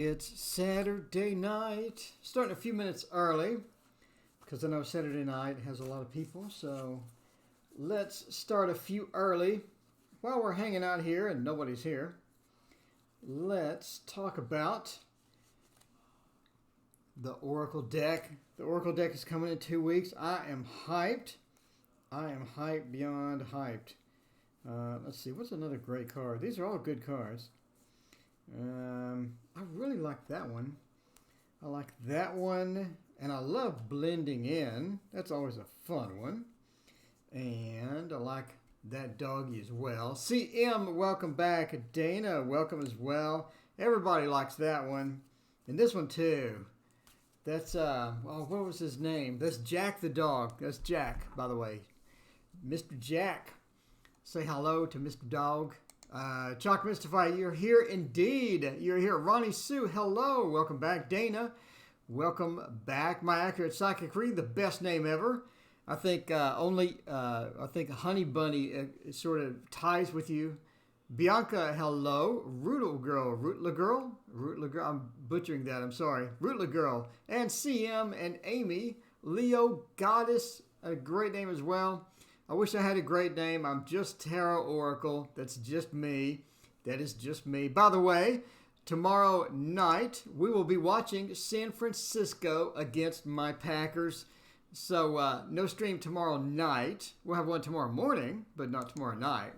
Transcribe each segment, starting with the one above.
It's Saturday night, starting a few minutes early because I know Saturday night has a lot of people. So let's start a few early while we're hanging out here and nobody's here. Let's talk about the Oracle deck. The Oracle deck is coming in 2 weeks. I am hyped. I am hyped beyond hyped. Let's see, what's another great card? These are all good cards. I really like that one. I like that one, and I love blending in. That's always a fun one. And I like that doggy as well. CM, welcome back. Dana, welcome as well. Everybody likes that one. And this one too. That's, what was his name? That's Jack the dog. That's Jack, by the way. Mr. Jack. Say hello to Mr. Dog. Chalk Mystify, you're here indeed. You're here. Ronnie Sue, hello. Welcome back. Dana, welcome back. My Accurate Psychic Read, the best name ever. I think I think Honey Bunny sort of ties with you. Bianca, hello. Rootla Girl. I'm butchering that. I'm sorry. Rootla Girl. And CM and Amy. Leo Goddess, a great name as well. I wish I had a great name. I'm just Tarot Oracle. That's just me. That is just me. By the way, tomorrow night, we will be watching San Francisco against my Packers. So, no stream tomorrow night. We'll have one tomorrow morning, but not tomorrow night.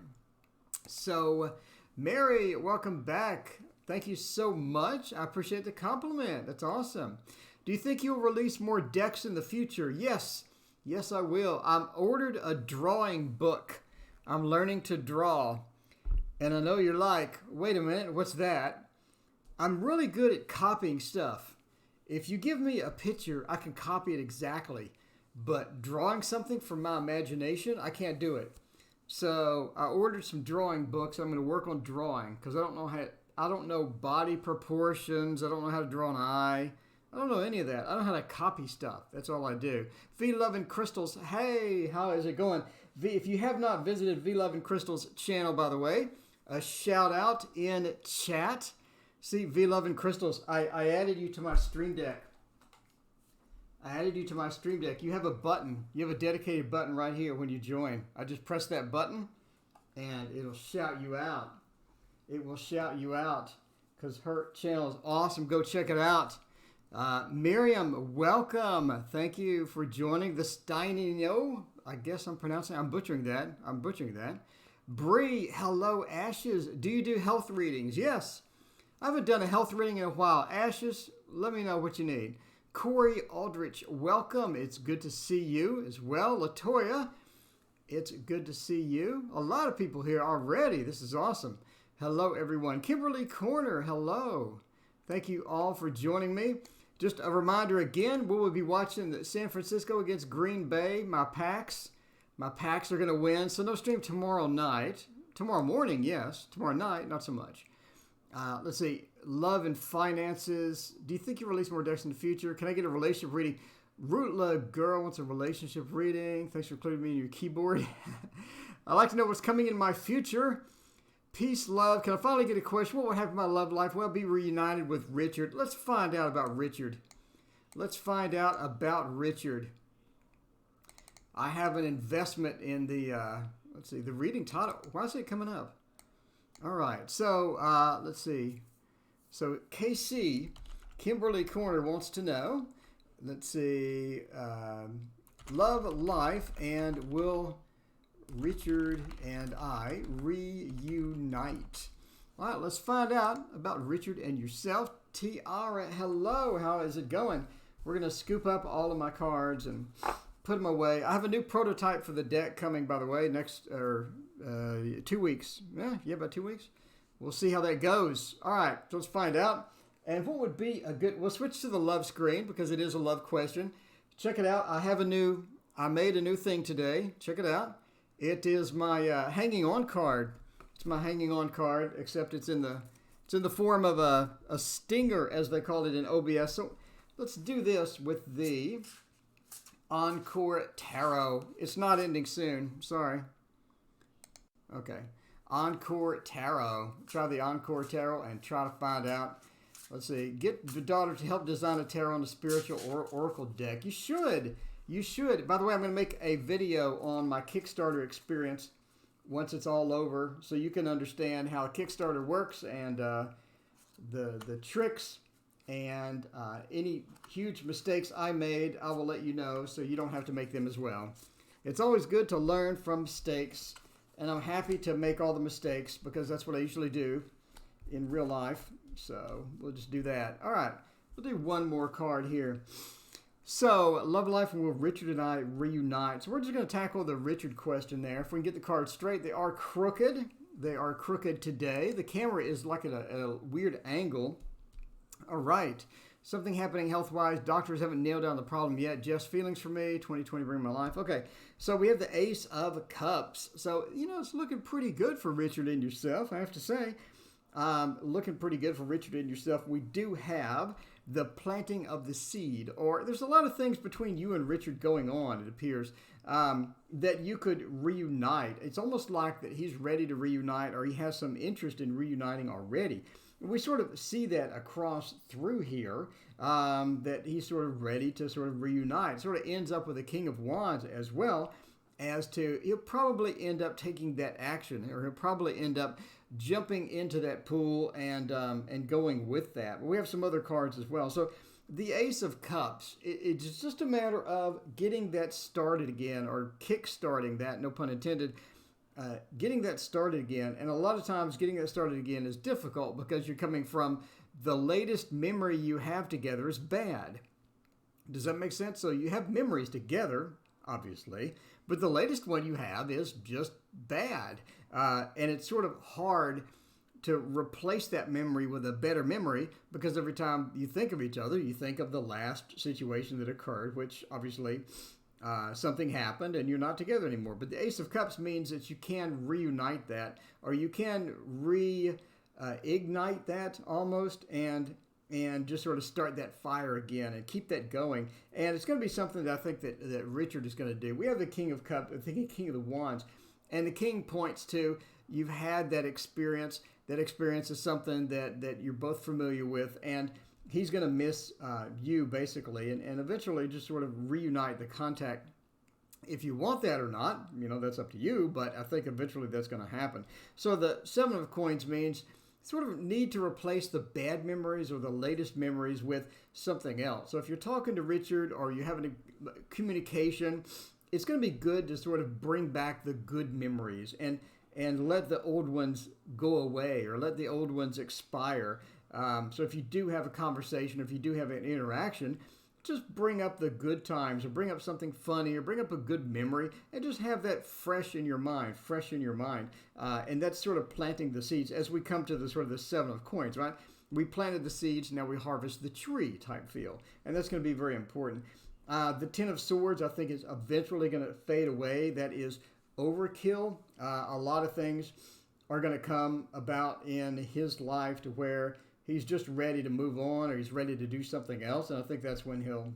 So, Mary, welcome back. Thank you so much. I appreciate the compliment. That's awesome. Do you think you'll release more decks in the future? Yes. Yes, I will. I'm ordered a drawing book. I'm learning to draw. And I know you're like, wait a minute, what's that? I'm really good at copying stuff. If you give me a picture, I can copy it exactly. But drawing something from my imagination, I can't do it. So I ordered some drawing books. I'm going to work on drawing because I don't know body proportions. I don't know how to draw an eye. I don't know any of that. I don't know how to copy stuff. That's all I do. V Love and Crystals. Hey, how is it going? If you have not visited V Love and Crystals channel, by the way, a shout out in chat. See, V Love and Crystals, I added you to my stream deck. You have a button. You have a dedicated button right here when you join. I just press that button and it'll shout you out. It will shout you out because her channel is awesome. Go check it out. Miriam, welcome. Thank you for joining the Steinino. I guess I'm butchering that. Bree, hello, Ashes. Do you do health readings? Yes. I haven't done a health reading in a while. Ashes, let me know what you need. Corey Aldrich, welcome. It's good to see you as well. Latoya, it's good to see you. A lot of people here already. This is awesome. Hello, everyone. Kimberly Corner, hello. Thank you all for joining me. Just a reminder again, we will be watching San Francisco against Green Bay. My Packs are going to win. So no stream tomorrow night. Tomorrow morning, yes. Tomorrow night, not so much. Let's see. Love and finances. Do you think you release more decks in the future? Can I get a relationship reading? Rootla Girl wants a relationship reading. Thanks for including me in your keyboard. I'd like to know what's coming in my future. Peace, love. Can I finally get a question? What will happen in my love life? Will I be reunited with Richard? Let's find out about Richard. I have an investment in the, the reading title. Why is it coming up? All right. So, let's see. So, KC, Kimberly Corner wants to know. Let's see. Love, life, and will Richard and I reunite. All right, let's find out about Richard and yourself. Tiara, hello. How is it going? We're going to scoop up all of my cards and put them away. I have a new prototype for the deck coming, by the way, next 2 weeks. Yeah, about 2 weeks. We'll see how that goes. All right, so let's find out. And what would be a good... We'll switch to the love screen because it is a love question. Check it out. I made a new thing today. Check it out. It is my hanging on card. It's my hanging on card, except it's in the form of a stinger, as they call it in OBS. So let's do this with the Encore Tarot. It's not ending soon. Sorry. Okay. Encore Tarot. Try the Encore Tarot and try to find out Let's see. Get the daughter to help design a tarot on a spiritual oracle deck. You should. You should. By the way, I'm going to make a video on my Kickstarter experience once it's all over, so you can understand how Kickstarter works and the tricks and any huge mistakes I made. I will let you know so you don't have to make them as well. It's always good to learn from mistakes, and I'm happy to make all the mistakes because that's what I usually do in real life. So we'll just do that. All right, we'll do one more card here. So, love life, and will Richard and I reunite? So we're just going to tackle the Richard question there. If we can get the cards straight, they are crooked. They are crooked today. The camera is like at a weird angle. All right. Something happening health-wise. Doctors haven't nailed down the problem yet. Jeff's feelings for me. 2020 bring my life. Okay. So we have the Ace of Cups. So, you know, it's looking pretty good for Richard and yourself, I have to say. Looking pretty good for Richard and yourself. We do have the planting of the seed, or there's a lot of things between you and Richard going on, it appears, that you could reunite. It's almost like that he's ready to reunite, or he has some interest in reuniting already. We sort of see that across through here, that he's sort of ready to sort of reunite. It sort of ends up with the King of Wands as well, as to he'll probably end up taking that action, or he'll probably end up jumping into that pool and going with that. But we have some other cards as well. So the Ace of Cups, it's just a matter of getting that started again, or kick-starting that, no pun intended, getting that started again. And a lot of times getting that started again is difficult because you're coming from the latest memory you have together is bad. Does that make sense? So you have memories together, obviously, but the latest one you have is just bad. And it's sort of hard to replace that memory with a better memory, because every time you think of each other, you think of the last situation that occurred, which obviously something happened and you're not together anymore. But the Ace of Cups means that you can reunite that, or you can reignite that almost, and just sort of start that fire again and keep that going. And it's going to be something that I think that Richard is going to do. We have the King of Cups, I think King of the Wands, and the King points to you've had that experience. That experience is something that you're both familiar with, and he's going to miss you, basically, and eventually just sort of reunite the contact. If you want that or not, you know, that's up to you, but I think eventually that's going to happen. So the Seven of Coins means sort of need to replace the bad memories or the latest memories with something else. So if you're talking to Richard or you're having a communication, it's going to be good to sort of bring back the good memories and let the old ones go away, or let the old ones expire. So if you do have a conversation, if you do have an interaction, just bring up the good times, or bring up something funny, or bring up a good memory, and just have that fresh in your mind, and that's sort of planting the seeds as we come to the sort of the Seven of Coins, right? We planted the seeds, now we harvest the tree type feel, and that's going to be very important. The Ten of Swords, I think, is eventually going to fade away. That is overkill. A lot of things are going to come about in his life to where he's just ready to move on, or he's ready to do something else, and I think that's when he'll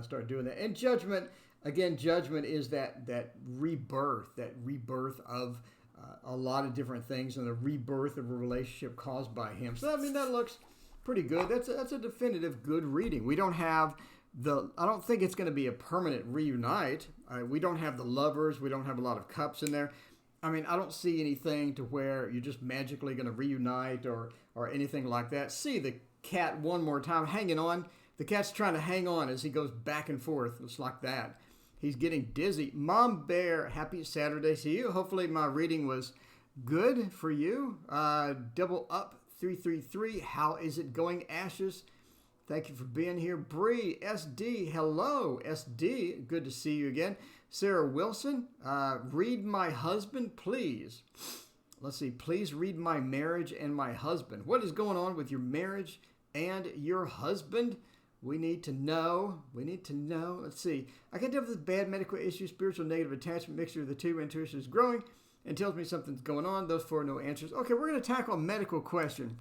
start doing that. And Judgment, again, Judgment is that rebirth of a lot of different things, and the rebirth of a relationship caused by him. So, I mean, that looks pretty good. That's a definitive good reading. We don't have I don't think it's going to be a permanent reunite. We don't have the Lovers. We don't have a lot of cups in there. I mean, I don't see anything to where you're just magically going to reunite or anything like that. See the cat one more time hanging on. The cat's trying to hang on as he goes back and forth. It's like that. He's getting dizzy. Mom Bear, happy Saturday to you. Hopefully my reading was good for you. Double Up 333. How is it going, Ashes? Thank you for being here. Bree, SD, hello, SD. Good to see you again. Sarah Wilson, read my husband, please. Let's see, please read my marriage and my husband. What is going on with your marriage and your husband? We need to know. Let's see. I can tell if this bad medical issue, spiritual negative attachment, mixture of the two, intuition is growing and tells me something's going on. Those four, no answers. Okay, we're going to tackle a medical question.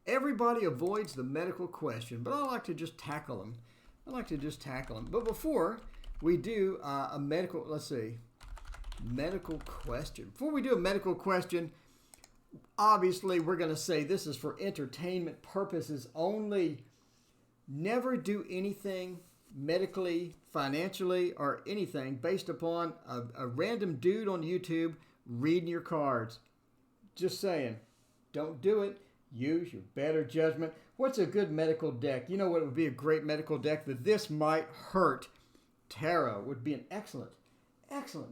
Everybody avoids the medical question, but I like to just tackle them. But before we do a medical, medical question. Before we do a medical question, Obviously, we're going to say this is for entertainment purposes only. Never do anything medically, financially, or anything based upon a random dude on YouTube reading your cards. Just saying, don't do it. Use your better judgment. What's a good medical deck? You know what would be a great medical deck? The This Might Hurt Tarot would be an excellent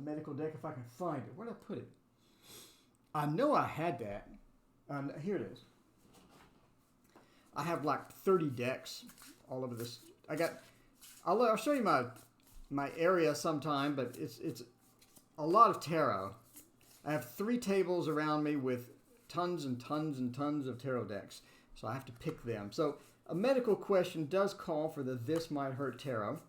medical deck if I can find it. Where'd I put it? I know I had that. Here it is. I have like 30 decks all over this. I'll show you my area sometime, but it's a lot of tarot. I have 3 tables around me with tons and tons and tons of tarot decks, so I have to pick them. So a medical question does call for the This Might Hurt Tarot,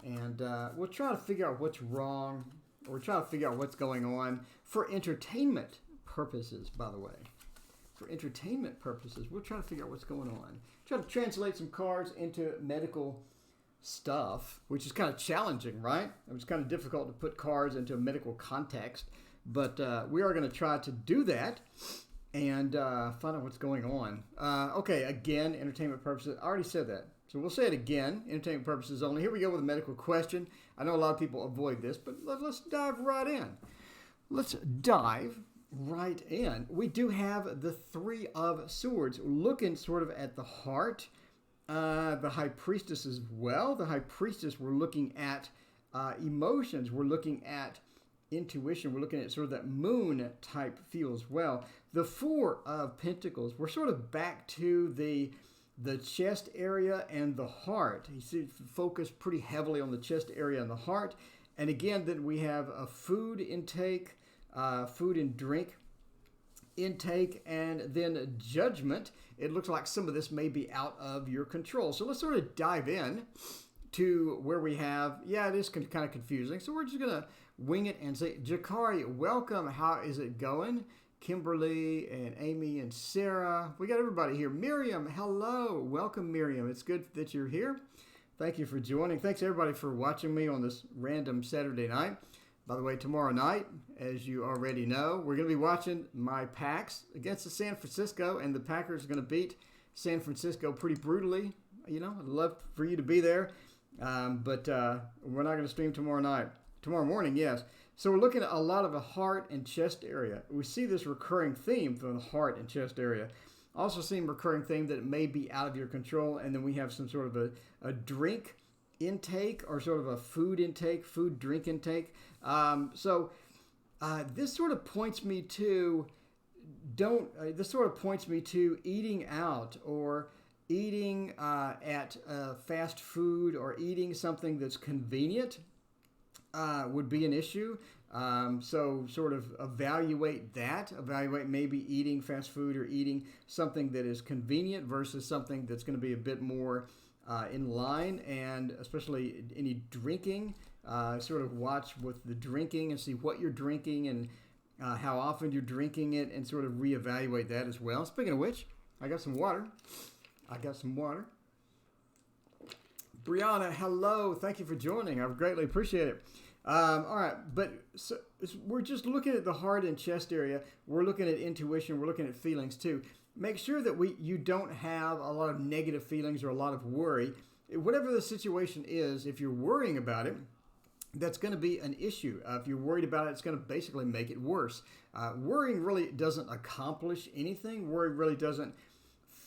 and we'll try to figure out what's wrong, or try to figure out what's going on for entertainment purposes, by the way. For entertainment purposes, we'll try to figure out what's going on. Try to translate some cards into medical stuff, which is kind of challenging, right? It was kind of difficult to put cards into a medical context, but we are going to try to do that and find out what's going on. Okay, again, entertainment purposes. I already said that, so we'll say it again. Entertainment purposes only. Here we go with a medical question. I know a lot of people avoid this, but let's dive right in. Let's dive right in. We do have the 3 of Swords, looking sort of at the heart. The High Priestess as well. The High Priestess, we're looking at emotions. We're looking at intuition. We're looking at sort of that moon type feel as well. The 4 of Pentacles, we're sort of back to the chest area and the heart. You see, focus pretty heavily on the chest area and the heart. And again, then we have a food intake, food and drink intake, and then judgment. It looks like some of this may be out of your control. So let's sort of dive in to where we have, it is kind of confusing. So we're just going to wing it and say, Jakari, welcome. How is it going? Kimberly and Amy and Sarah. We got everybody here. Miriam, hello. Welcome, Miriam. It's good that you're here. Thank you for joining. Thanks, everybody, for watching me on this random Saturday night. By the way, tomorrow night, as you already know, we're going to be watching my Packs against the San Francisco, and the Packers are going to beat San Francisco pretty brutally. You know, I'd love for you to be there, but we're not going to stream tomorrow night. Tomorrow morning, yes. So we're looking at a lot of the heart and chest area. We see this recurring theme from the heart and chest area. Also see a recurring theme that it may be out of your control, and then we have some sort of a drink intake or sort of a food intake, food drink intake. This sort of points me to eating out or eating at fast food or eating something that's convenient would be an issue. So sort of evaluate maybe eating fast food or eating something that is convenient versus something that's going to be a bit more in line, and especially any drinking. Sort of watch with the drinking and see what you're drinking and how often you're drinking it, and sort of reevaluate that as well. Speaking of which, I got some water. Brianna, hello. Thank you for joining. I greatly appreciate it. All right, but so we're just looking at the heart and chest area. We're looking at intuition. We're looking at feelings too. Make sure that you don't have a lot of negative feelings or a lot of worry. Whatever the situation is, if you're worrying about it, that's going to be an issue. If you're worried about it, it's going to basically make it worse. Worrying really doesn't accomplish anything. Worry really doesn't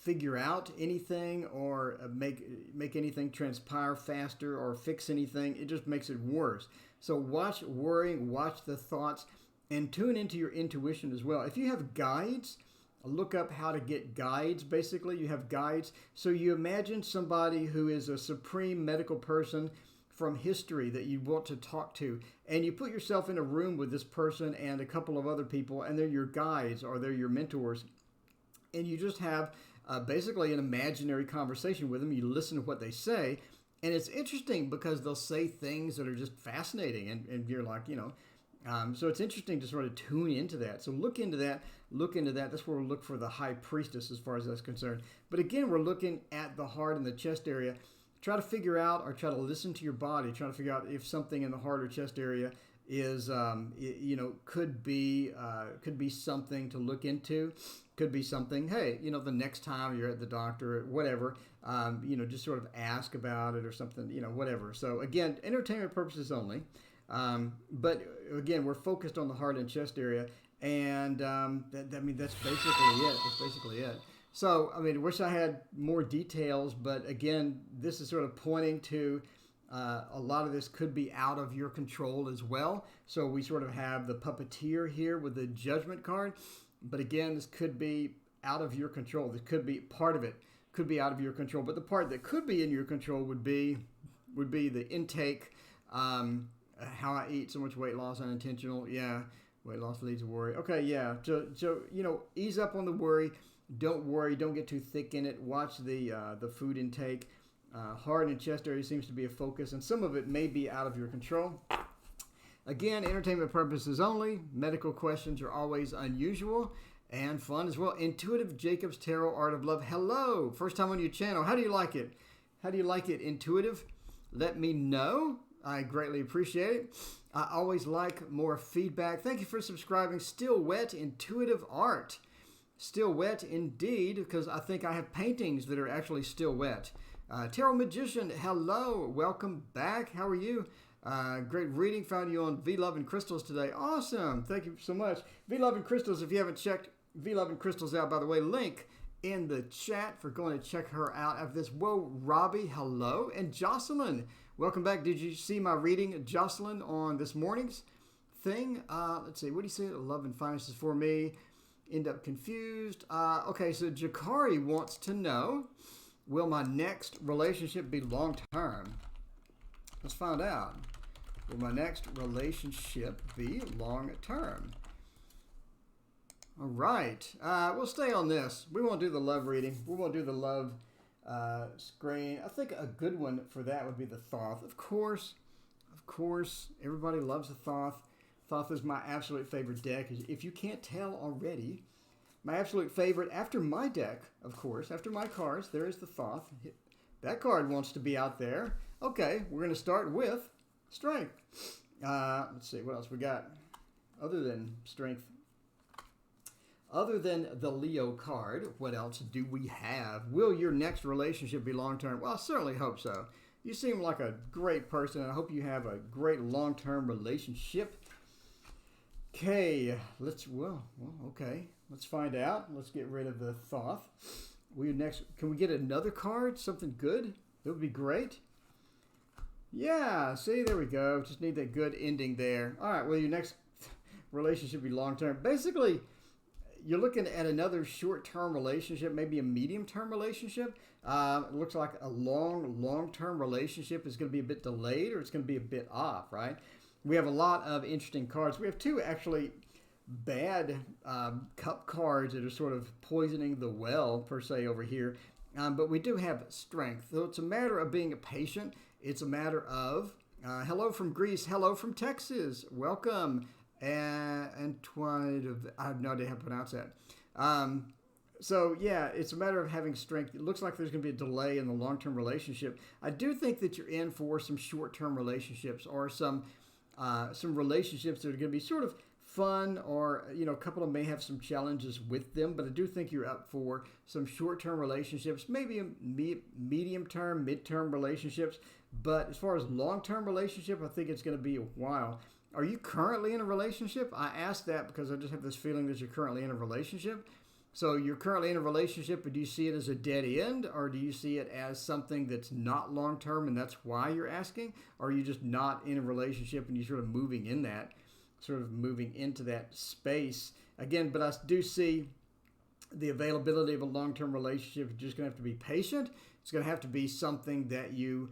figure out anything or make anything transpire faster or fix anything. It just makes it worse. So watch worrying, watch the thoughts, and tune into your intuition as well. If you have guides, look up how to get guides. Basically, you have guides. So you imagine somebody who is a supreme medical person from history that you want to talk to, and you put yourself in a room with this person and a couple of other people, and they're your guides or they're your mentors, and you just have basically an imaginary conversation with them. You listen to what they say, and it's interesting because they'll say things that are just fascinating, and you're like, so it's interesting to sort of tune into that. So look into that. That's where we'll look for the High Priestess as far as that's concerned. But again, we're looking at the heart and the chest area. Try to figure out or try to listen to your body. Try to figure out if something in the heart or chest area is could be something to look into. Could be something. Hey, the next time you're at the doctor, whatever, just sort of ask about it or something. Whatever. So again, entertainment purposes only. But again, we're focused on the heart and chest area, and that's basically it. So, wish I had more details, but again, this is sort of pointing to a lot of this could be out of your control as well. So we sort of have the puppeteer here with the judgment card, but again, this could be out of your control. This could be part of it, could be out of your control, but the part that could be in your control would be the intake. How I eat, so much weight loss, unintentional. Yeah, weight loss leads to worry. Okay, yeah. So ease up on the worry. Don't worry. Don't get too thick in it. Watch the food intake. Heart and chest area seems to be a focus, and some of it may be out of your control. Again, entertainment purposes only. Medical questions are always unusual and fun as well. Intuitive Jacob's Tarot Art of Love. Hello, first time on your channel. How do you like it? How do you like it, Intuitive? Let me know. I greatly appreciate it. I always like more feedback. Thank you for subscribing. Still Wet Intuitive Art. Still wet indeed, because I think I have paintings that are actually still wet. Tarot Magician, hello. Welcome back. How are you? Great reading. Found you on V Love and Crystals today. Awesome. Thank you so much. V Love and Crystals, if you haven't checked V Love and Crystals out, by the way, link in the chat for going to check her out after this. Whoa, Robbie, hello. And Jocelyn, welcome back. Did you see my reading, Jocelyn, on this morning's thing? Let's see. What do you say? Love and finances for me. End up confused. Okay, so Jakari wants to know, will my next relationship be long-term? Let's find out. Will my next relationship be long-term? All right. We'll stay on this. We won't do the love reading. We won't do the love screen. I think a good one for that would be the Thoth. Of course, everybody loves the Thoth. Thoth is my absolute favorite deck. If you can't tell already, my absolute favorite after my deck, of course, after my cards, there is the Thoth. That card wants to be out there. Okay, we're going to start with Strength. Let's see, what else we got? Other than Strength. Other than the Leo card, what else do we have? Will your next relationship be long-term? Well, I certainly hope so. You seem like a great person, and I hope you have a great long-term relationship. Okay, okay. Let's find out. Let's get rid of the Thoth. Can we get another card? Something good? That would be great. Yeah, see, there we go. Just need that good ending there. All right, well, your next relationship be long-term. Basically, you're looking at another short-term relationship, maybe a medium-term relationship. It looks like a long-term relationship is going to be a bit delayed, or it's going to be a bit off, right? We have a lot of interesting cards. We have two actually bad cup cards that are sort of poisoning the well, per se, over here. But we do have Strength. So it's a matter of being patient. It's a matter of, hello from Greece, hello from Texas, welcome. Antoine, I have no idea how to pronounce that. So yeah, it's a matter of having strength. It looks like there's going to be a delay in the long-term relationship. I do think that you're in for some short-term relationships, or some relationships that are going to be sort of fun, or a couple of them may have some challenges with them, but I do think you're up for some short-term relationships, maybe medium-term, mid-term relationships. But as far as long-term relationship, I think it's going to be a while. Are you currently in a relationship? I ask that because I just have this feeling that you're currently in a relationship. So you're currently in a relationship, but do you see it as a dead end, or do you see it as something that's not long-term and that's why you're asking? Or are you just not in a relationship and you're sort of moving into that space? Again, but I do see the availability of a long-term relationship. You're just going to have to be patient. It's going to have to be something that you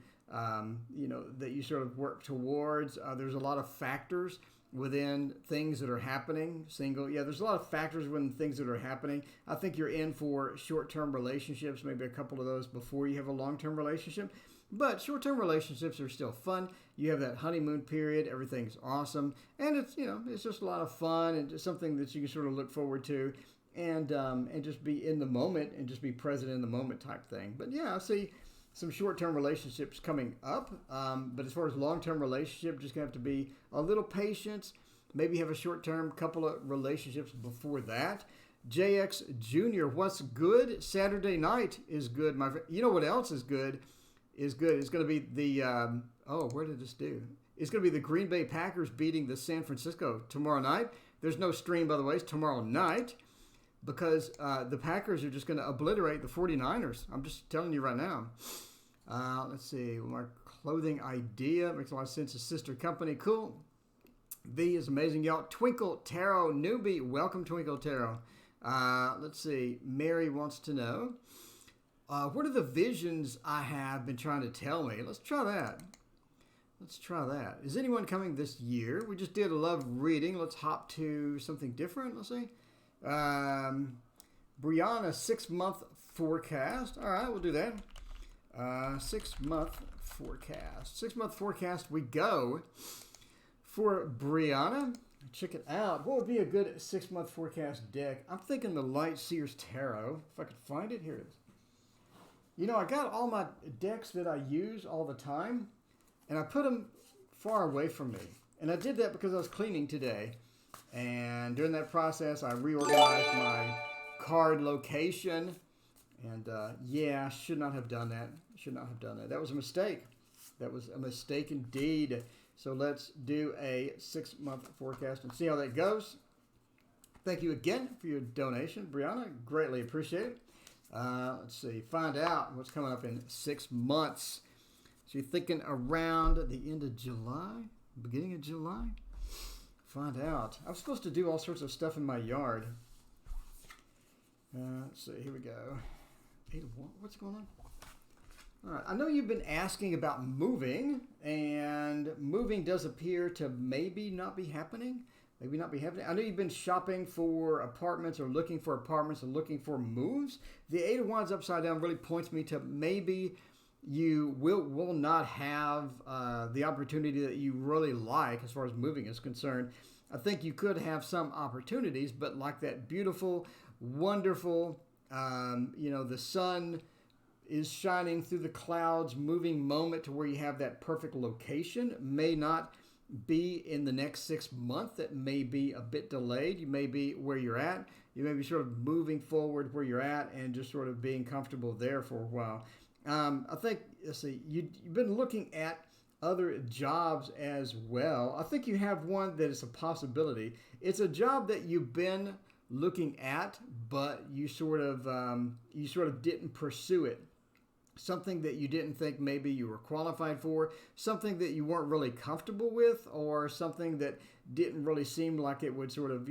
sort of work towards. There's a lot of factors within things that are happening. There's a lot of factors within things that are happening. I think you're in for short-term relationships, maybe a couple of those before you have a long-term relationship. But short-term relationships are still fun. You have that honeymoon period. Everything's awesome. And it's just a lot of fun, and just something that you can sort of look forward to, and just be in the moment and just be present in the moment type thing. But yeah, I see some short-term relationships coming up. But as far as long-term relationship, just going to have to be a little patient. Maybe have a short-term couple of relationships before that. JX Jr., what's good? Saturday night is good, my friend. You know what else is good? It's going to be the, where did this do? It's going to be the Green Bay Packers beating the San Francisco tomorrow night. There's no stream, by the way. It's tomorrow night because the Packers are just going to obliterate the 49ers. I'm just telling you right now. Let's see. My clothing idea makes a lot of sense. A sister company. Cool. V is amazing, y'all. Twinkle Tarot newbie. Welcome, Twinkle Tarot. Let's see. Mary wants to know, what are the visions I have been trying to tell me? Let's try that. Is anyone coming this year? We just did a love reading. Let's hop to something different. Let's see. Brianna, 6-month forecast. All right, we'll do that. 6-month forecast. 6-month forecast we go for Brianna. Check it out. What would be a good 6-month forecast deck? I'm thinking the Light Seers Tarot. If I could find it, here it is. You know, I got all my decks that I use all the time, and I put them far away from me. And I did that because I was cleaning today. And during that process, I reorganized my card location. And yeah, should not have done that. That was a mistake. Indeed. So let's do a 6-month forecast and see how that goes. Thank you again for your donation, Brianna. Greatly appreciate it. Let's see. Find out what's coming up in 6 months. So you're thinking around the end of July, beginning of July? Find out. I'm supposed to do all sorts of stuff in my yard. Let's see. Here we go. 8 of 1. What's going on? All right. I know you've been asking about moving, and moving does appear to maybe not be happening. I know you've been shopping for apartments or looking for apartments or looking for moves. The 8 of Wands upside down really points me to maybe you will not have the opportunity that you really like as far as moving is concerned. I think you could have some opportunities, but like that beautiful, wonderful, the sun is shining through the clouds, moving moment to where you have that perfect location may not be in the next 6 months. That may be a bit delayed. You may be where you're at. You may be sort of moving forward where you're at and just sort of being comfortable there for a while. I think, let's see, you've been looking at other jobs as well. I think you have one that is a possibility. It's a job that you've been looking at, but you sort of didn't pursue it. Something that you didn't think maybe you were qualified for, something that you weren't really comfortable with, or something that didn't really seem like it would sort of,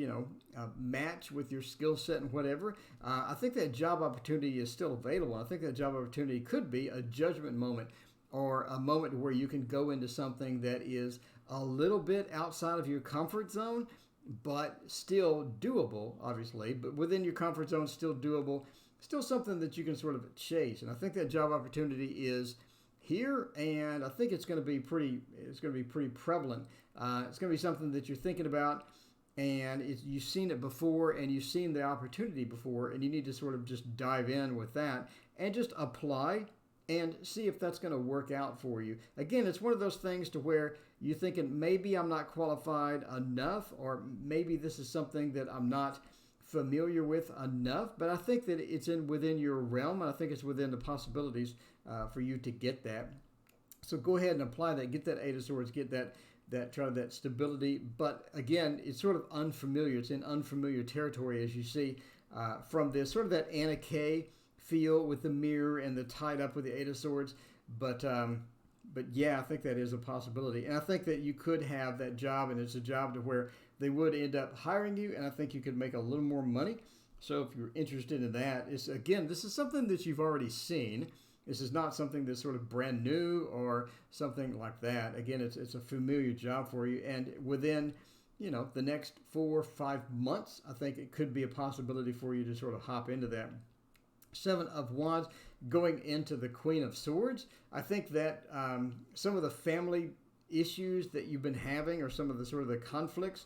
match with your skill set and whatever. I think that job opportunity is still available. I think that job opportunity could be a judgment moment or a moment where you can go into something that is a little bit outside of your comfort zone, but still doable, obviously, but within your comfort zone, still doable. Still something that you can sort of chase, and I think that job opportunity is here, and I think it's going to be pretty prevalent. It's going to be something that you're thinking about, and you've seen it before, and you've seen the opportunity before, and you need to sort of just dive in with that and just apply and see if that's going to work out for you. Again, it's one of those things to where you're thinking maybe I'm not qualified enough, or maybe this is something that I'm not familiar with enough, but I think that it's within your realm, and I think it's within the possibilities for you to get that. So go ahead and apply that. Get that 8 of Swords. Get that stability. But again, it's sort of unfamiliar. It's in unfamiliar territory, as you see from this sort of that Anna Kay feel with the mirror and the tied up with the 8 of Swords. But yeah, I think that is a possibility, and I think that you could have that job, and it's a job to where they would end up hiring you, and I think you could make a little more money. So if you're interested in that, this is something that you've already seen. This is not something that's sort of brand new or something like that. Again, it's a familiar job for you, and within the next 4 or 5 months, I think it could be a possibility for you to sort of hop into that. 7 of Wands going into the Queen of Swords. I think that some of the family issues that you've been having, or some of the sort of the conflicts,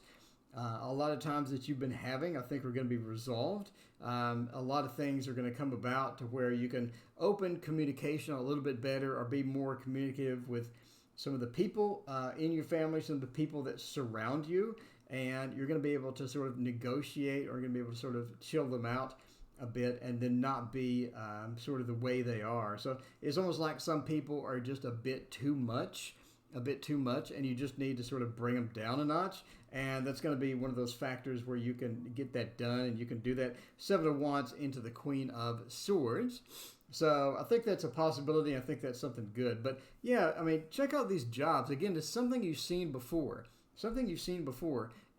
A lot of times that you've been having, I think, are going to be resolved. A lot of things are going to come about to where you can open communication a little bit better or be more communicative with some of the people in your family, some of the people that surround you, and you're going to be able to sort of negotiate or going to be able to sort of chill them out a bit and then not be sort of the way they are. So it's almost like some people are just a bit too much, and you just need to sort of bring them down a notch. And that's going to be one of those factors where you can get that done, and you can do that. Seven of Wands into the Queen of Swords. So I think that's a possibility. I think that's something good. But yeah, I mean, check out these jobs. Again, it's something you've seen before.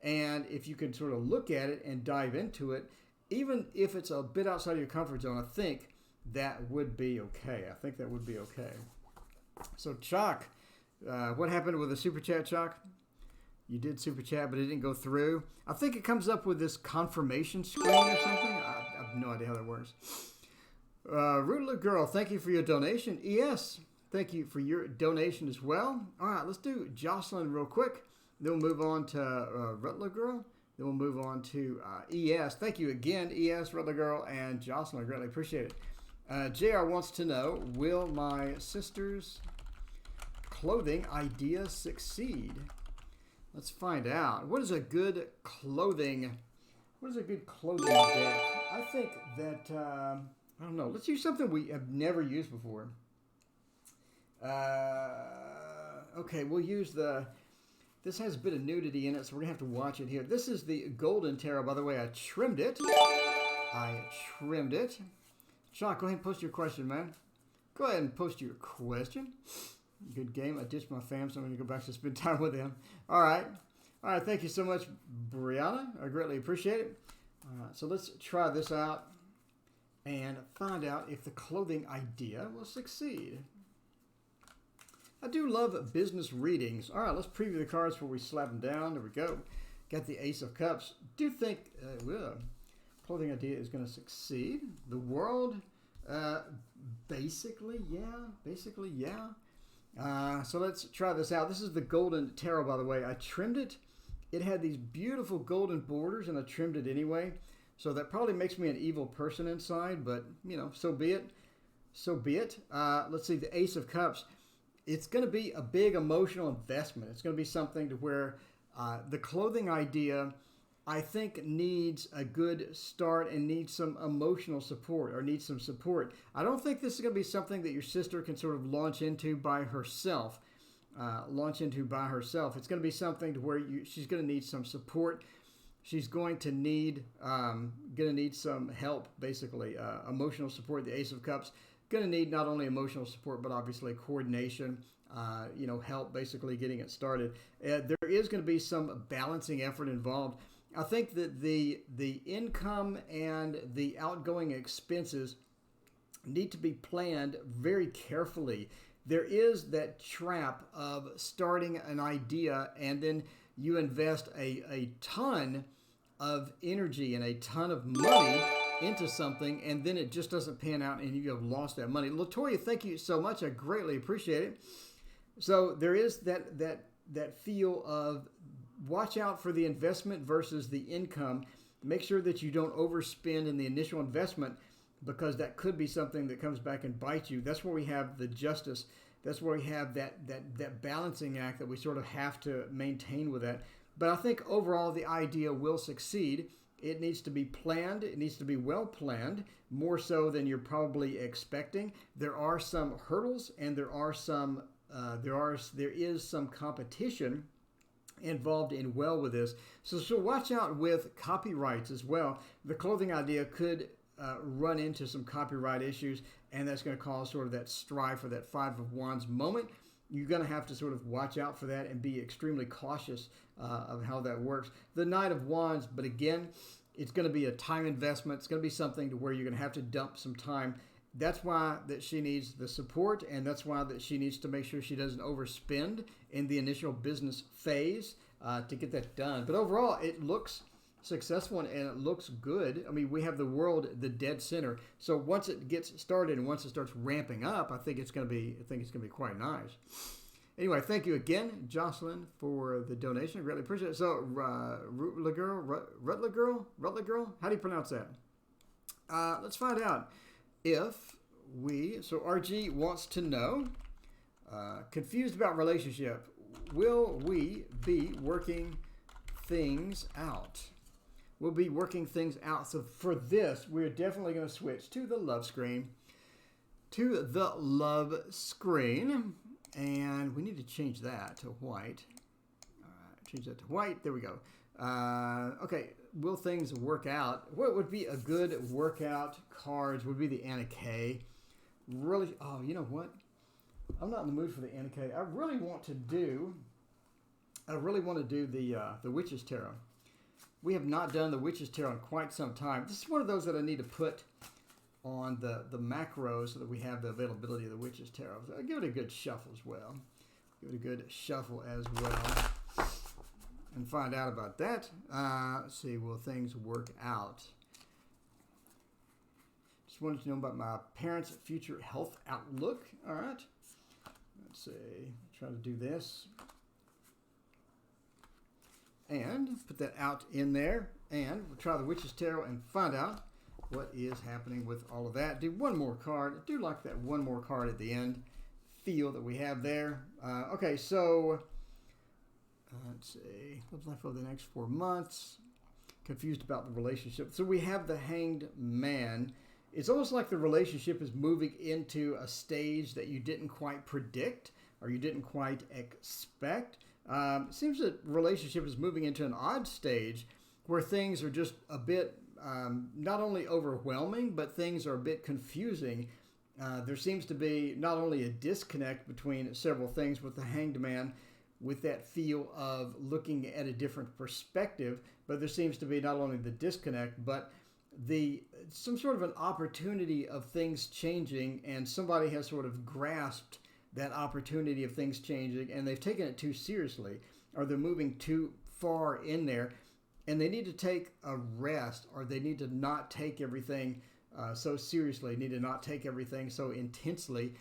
And if you can sort of look at it and dive into it, even if it's a bit outside of your comfort zone, I think that would be okay. So Chalk, what happened with the Super Chat, Chalk? You did Super Chat, but it didn't go through. I think it comes up with this confirmation screen or something. I have no idea how that works. Rootlet Girl, thank you for your donation. ES, thank you for your donation as well. All right, let's do Jocelyn real quick. Then we'll move on to Rutler Girl. Then we'll move on to ES. Thank you again, ES, Rutler Girl, and Jocelyn. I greatly appreciate it. JR wants to know, will my sister's clothing idea succeed? Let's find out. What is a good clothing deck? I think that, I don't know. Let's use something we have never used before. Okay, we'll use this has a bit of nudity in it, so we're going to have to watch it here. This is the Golden Tarot, by the way. I trimmed it. Sean, go ahead and post your question, man. Go ahead and post your question. Good game. I ditched my fam, so I'm going to go back to spend time with them. All right. Thank you so much, Brianna. I greatly appreciate it. So let's try this out and find out if the clothing idea will succeed. I do love business readings. All right, let's preview the cards before we slap them down. There we go. Got the Ace of Cups. Do think clothing idea is going to succeed. The World, basically, yeah. So let's try this out. This is the Golden Tarot, by the way. I trimmed it. It had these beautiful golden borders, and I trimmed it anyway. So that probably makes me an evil person inside, but, so be it. Let's see, the Ace of Cups. It's going to be a big emotional investment. It's going to be something to where the clothing idea, I think, needs a good start and needs some emotional support or needs some support. I don't think this is going to be something that your sister can sort of launch into by herself. It's going to be something to where she's going to need some support. She's going to need some help, basically, emotional support. The Ace of Cups. Going to need not only emotional support, but obviously coordination, help basically getting it started. There is going to be some balancing effort involved. I think that the income and the outgoing expenses need to be planned very carefully. There is that trap of starting an idea and then you invest a ton of energy and a ton of money into something, and then it just doesn't pan out and you have lost that money. Latoya, thank you so much. I greatly appreciate it. So there is that feel of watch out for the investment versus the income. Make sure that you don't overspend in the initial investment, because that could be something that comes back and bites you. That's where we have the justice. That's where we have that balancing act that we sort of have to maintain with that. But I think overall the idea will succeed. It needs to be planned. It needs to be well planned, more so than you're probably expecting. There are some hurdles, and there is some competition involved in with this. So watch out with copyrights as well. The clothing idea could run into some copyright issues, and that's going to cause sort of that strife or that Five of Wands moment. You're going to have to sort of watch out for that and be extremely cautious of how that works. The Knight of Wands, but again, it's going to be a time investment. It's going to be something to where you're going to have to dump some time. That's why that she needs the support, and that's why that she needs to make sure she doesn't overspend in the initial business phase to get that done. But overall, it looks successful and it looks good. I mean, we have the World, the dead center. So once it gets started and once it starts ramping up, I think it's going to be quite nice. Anyway, thank you again, Jocelyn, for the donation. I greatly appreciate it. So, Rutler Girl, how do you pronounce that? Let's find out. So RG wants to know, confused about relationship, will we be working things out? We'll be working things out. So for this, we're definitely going to switch to the love screen. And we need to change that to white. Change that to white. There we go. Okay, will things work out? What would be a good workout cards would be the Anna Kay. Really, you know what? I'm not in the mood for the Anna Kay. I really want to do the Witch's Tarot. We have not done the Witch's Tarot in quite some time. This is one of those that I need to put on the macros so that we have the availability of the Witch's Tarot. So I'll give it a good shuffle as well. And find out about that. Let's see, will things work out? Just wanted to know about my parents' future health outlook. All right. Let's see. Try to do this. And put that out in there. And we'll try the Witch's Tarot and find out what is happening with all of that. Do one more card. I do like that one more card at the end feel that we have there. Okay, so let's see. Love life over the next 4 months. Confused about the relationship. So we have the Hanged Man. It's almost like the relationship is moving into a stage that you didn't quite predict or you didn't quite expect. It seems that relationship is moving into an odd stage where things are just a bit not only overwhelming, but things are a bit confusing. There seems to be not only a disconnect between several things with the Hanged Man, with that feel of looking at a different perspective, but there seems to be not only the disconnect, but some sort of an opportunity of things changing, and somebody has sort of grasped that opportunity of things changing, and they've taken it too seriously, or they're moving too far in there, and they need to take a rest, or they need to not take everything so seriously, need to not take everything so intensely.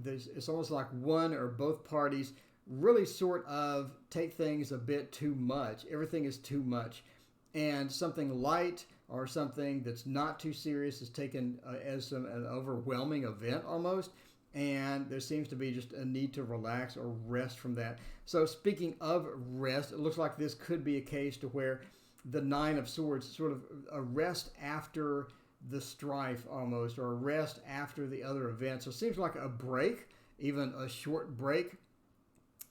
It's almost like one or both parties really sort of take things a bit too much. Everything is too much. And something light or something that's not too serious is taken as an overwhelming event almost. And there seems to be just a need to relax or rest from that. So speaking of rest, it looks like this could be a case to where the Nine of Swords, sort of a rest after the strife almost, or a rest after the other event. So it seems like a break, even a short break,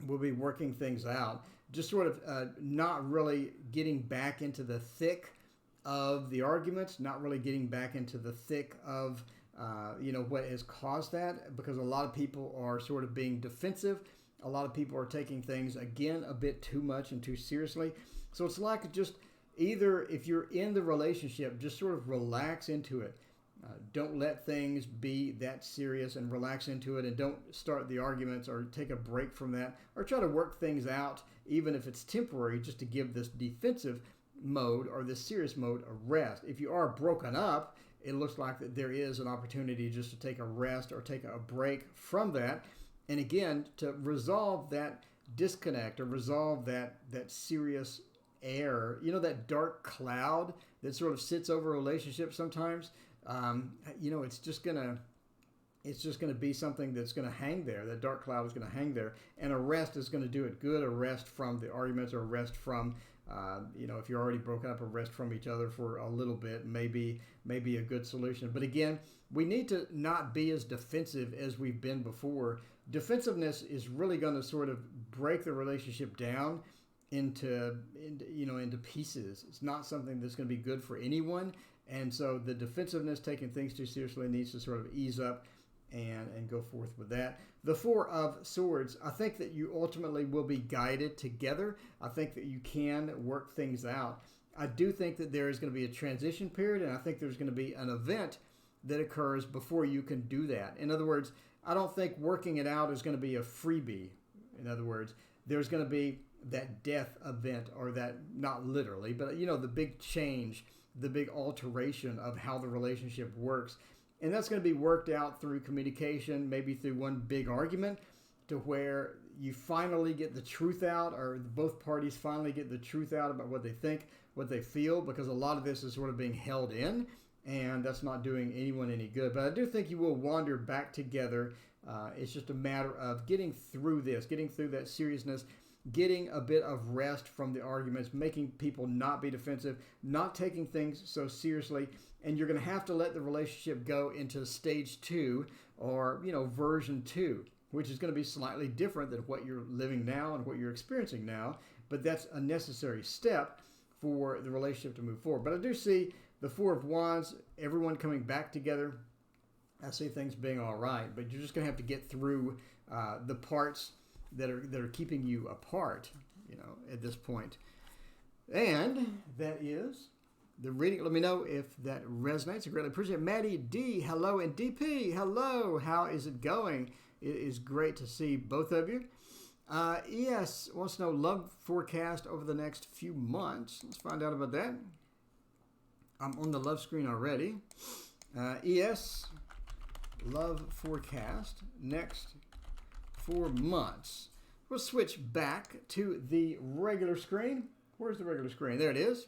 will be working things out. Just sort of not really getting back into the thick of the arguments, not really getting back into the thick of what has caused that, because a lot of people are sort of being defensive. A lot of people are taking things, again, a bit too much and too seriously. So it's like just either, if you're in the relationship, just sort of relax into it. Don't let things be that serious, and relax into it, and don't start the arguments or take a break from that, or try to work things out, even if it's temporary, just to give this defensive mode or this serious mode a rest. If you are broken up, it looks like that there is an opportunity just to take a rest or take a break from that, and again, to resolve that disconnect or resolve that serious air, that dark cloud that sort of sits over a relationship sometimes. It's just gonna be something that's gonna hang there. That dark cloud is gonna hang there, and a rest is gonna do it good. A rest from the arguments, or a rest from, if you're already broken up, a rest from each other for a little bit, maybe a good solution. But again, we need to not be as defensive as we've been before. Defensiveness is really going to sort of break the relationship down into pieces. It's not something that's going to be good for anyone. And so the defensiveness, taking things too seriously, needs to sort of ease up and go forth with that. The Four of Swords, I think that you ultimately will be guided together. I think that you can work things out. I do think that there is going to be a transition period, and I think there's going to be an event that occurs before you can do that. In other words, I don't think working it out is going to be a freebie. In other words, there's going to be that death event, or that, not literally, but the big change, the big alteration of how the relationship works. And that's going to be worked out through communication, maybe through one big argument, to where you finally get the truth out, or both parties finally get the truth out about what they think, what they feel, because a lot of this is sort of being held in, and that's not doing anyone any good. But I do think you will wander back together. It's just a matter of getting through this, getting through that seriousness, getting a bit of rest from the arguments, making people not be defensive, not taking things so seriously, and you're going to have to let the relationship go into stage 2, or version 2, which is going to be slightly different than what you're living now and what you're experiencing now, but that's a necessary step for the relationship to move forward. But I do see the Four of Wands, everyone coming back together. I see things being all right, but you're just going to have to get through the parts that are keeping you apart, at this point. And that is the reading. Let me know if that resonates. I greatly appreciate it. Maddie D, hello, and DP, hello. How is it going? It is great to see both of you. ES wants to know love forecast over the next few months. Let's find out about that. I'm on the love screen already. ES, love forecast next 4 months. We'll switch back to the regular screen. Where's the regular screen? There it is.